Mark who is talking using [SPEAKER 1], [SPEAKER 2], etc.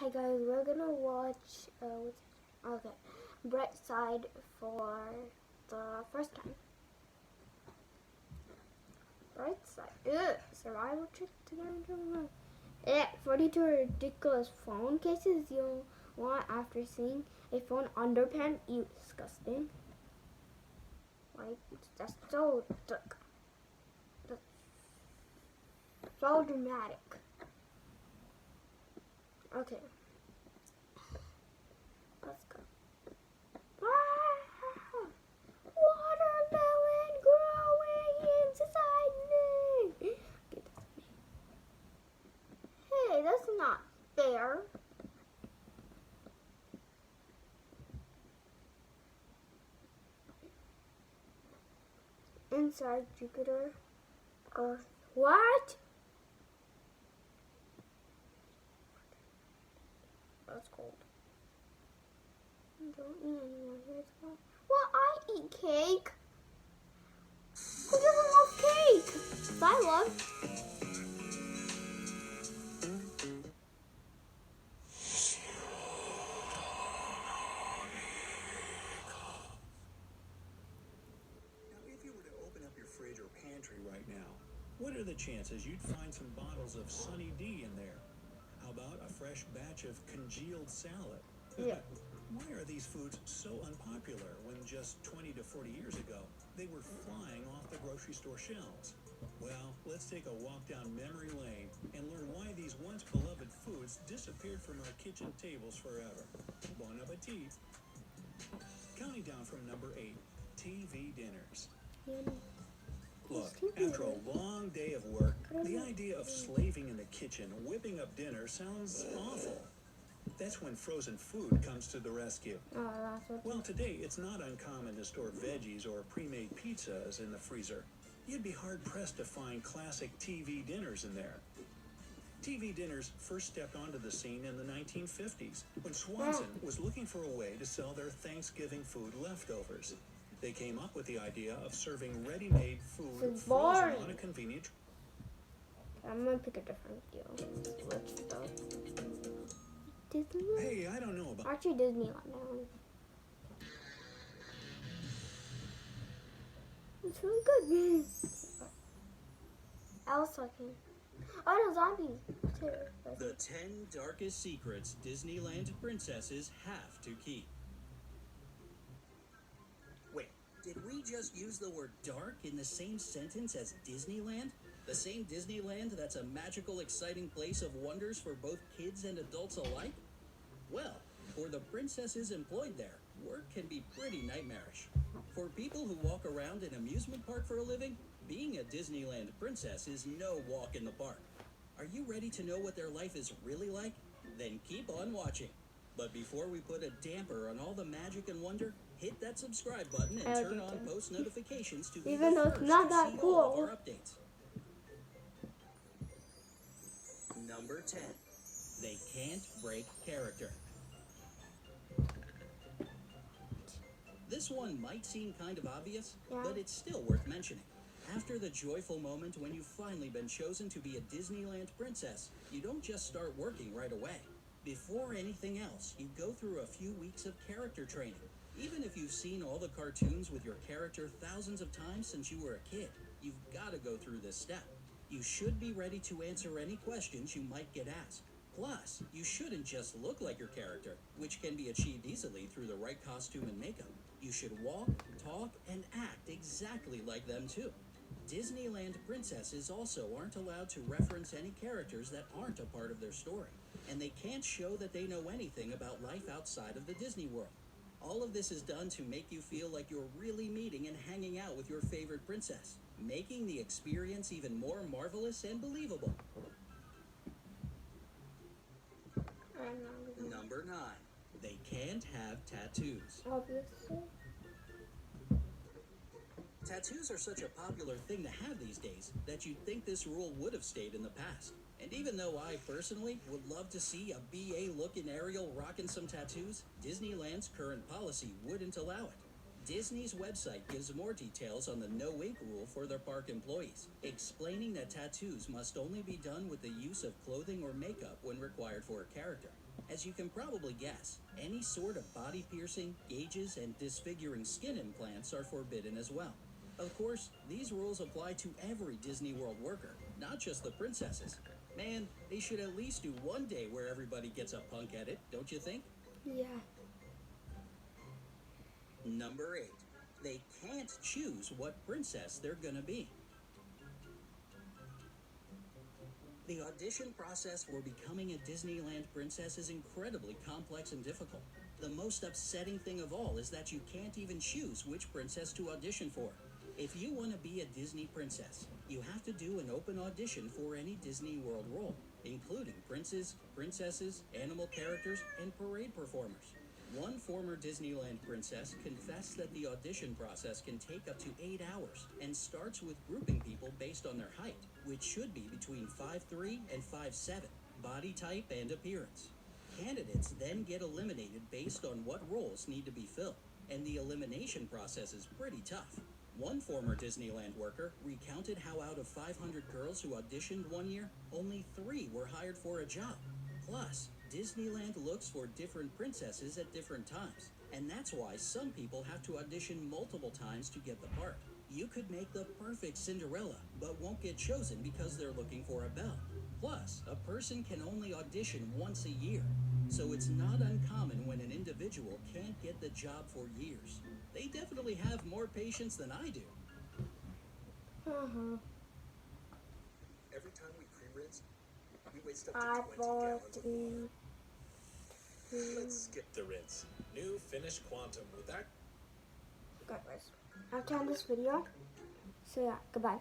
[SPEAKER 1] Hey guys, we're gonna watch Brightside for the first time. Brightside. Survival trick to get into a room. 42 ridiculous phone cases you'll want after seeing a phone underpan. Ew, disgusting. Like, that's so dramatic. Okay. Let's go. Watermelon growing inside me. Okay, that's me. Hey, that's not fair. Inside Jupiter, Earth. What? That's cold. Don't eat anymore. Here it's cold. Well, I eat cake. Who doesn't love cake? I love.
[SPEAKER 2] If you were to open up your fridge or pantry right now, what are the chances you'd find some bottles of Sunny D in there? How about a fresh batch of congealed salad?
[SPEAKER 1] Yeah.
[SPEAKER 2] Why are these foods so unpopular when just 20 to 40 years ago they were flying off the grocery store shelves? Well, let's take a walk down memory lane and learn why these once beloved foods disappeared from our kitchen tables forever. Bon appetit! Counting down from number 8, TV dinners. Look, after a long day of work, the idea of slaving in the kitchen, whipping up dinner sounds awful. That's when frozen food comes to the rescue. Well, today it's not uncommon to store veggies or pre-made pizzas in the freezer. You'd be hard-pressed to find classic TV dinners in there. TV dinners first stepped onto the scene in the 1950s when Swanson was looking for a way to sell their Thanksgiving food leftovers. They came up with the idea of serving ready-made food frozen on a convenient.
[SPEAKER 1] I'm gonna pick a different deal. Let's go. Disneyland?
[SPEAKER 2] Hey, I don't know about.
[SPEAKER 1] Actually, Disneyland now. It's really good. Elsa King. Oh, no, zombies too.
[SPEAKER 3] The 10 darkest secrets Disneyland princesses have to keep. Wait, did we just use the word dark in the same sentence as Disneyland? The same Disneyland that's a magical, exciting place of wonders for both kids and adults alike? Well, for the princesses employed there, work can be pretty nightmarish. For people who walk around an amusement park for a living, being a Disneyland princess is no walk in the park. Are you ready to know what their life is really like? Then keep on watching. But before we put a damper on all the magic and wonder, hit that subscribe button and turn on post notifications to be
[SPEAKER 1] Even
[SPEAKER 3] the
[SPEAKER 1] though
[SPEAKER 3] first
[SPEAKER 1] it's not
[SPEAKER 3] to
[SPEAKER 1] that
[SPEAKER 3] see
[SPEAKER 1] cool.
[SPEAKER 3] all of our updates. Number 10. They can't break character. This one might seem kind of obvious, but it's still worth mentioning. After the joyful moment when you've finally been chosen to be a Disneyland princess, you don't just start working right away. Before anything else, you go through a few weeks of character training. Even if you've seen all the cartoons with your character thousands of times since you were a kid, you've got to go through this step. You should be ready to answer any questions you might get asked. Plus, you shouldn't just look like your character, which can be achieved easily through the right costume and makeup. You should walk, talk, and act exactly like them too. Disneyland princesses also aren't allowed to reference any characters that aren't a part of their story, and they can't show that they know anything about life outside of the Disney World. All of this is done to make you feel like you're really meeting and hanging out with your favorite princess, making the experience even more marvelous and believable. Number 9. They can't have tattoos.
[SPEAKER 1] Obviously.
[SPEAKER 3] Tattoos are such a popular thing to have these days that you'd think this rule would have stayed in the past. And even though I personally would love to see a BA-looking Ariel rocking some tattoos, Disneyland's current policy wouldn't allow it. Disney's website gives more details on the no ink rule for their park employees, explaining that tattoos must only be done with the use of clothing or makeup when required for a character. As you can probably guess, any sort of body piercing, gauges, and disfiguring skin implants are forbidden as well. Of course, these rules apply to every Disney World worker, not just the princesses. Man, they should at least do one day where everybody gets a punk edit, don't you think?
[SPEAKER 1] Yeah.
[SPEAKER 3] Number 8. They can't choose what princess they're gonna be. The audition process for becoming a Disneyland princess is incredibly complex and difficult. The most upsetting thing of all is that you can't even choose which princess to audition for. If you want to be a Disney princess, you have to do an open audition for any Disney World role, including princes, princesses, animal characters, and parade performers. One former Disneyland princess confessed that the audition process can take up to 8 hours and starts with grouping people based on their height, which should be between 5'3" and 5'7", body type and appearance. Candidates then get eliminated based on what roles need to be filled, and the elimination process is pretty tough. One former Disneyland worker recounted how out of 500 girls who auditioned one year, only 3 were hired for a job. Plus, Disneyland looks for different princesses at different times, and that's why some people have to audition multiple times to get the part. You could make the perfect Cinderella, but won't get chosen because they're looking for a Belle. Plus, a person can only audition once a year, so it's not uncommon when an individual can't get the job for years. They definitely have more patience than I do.
[SPEAKER 4] Every time we pre-rinse, we waste up
[SPEAKER 1] I
[SPEAKER 4] to 20 gallons of water.
[SPEAKER 1] 43.
[SPEAKER 4] Let's skip the rinse. New finished Quantum with that.
[SPEAKER 1] Okay, guys. I'll end this video. So yeah, goodbye.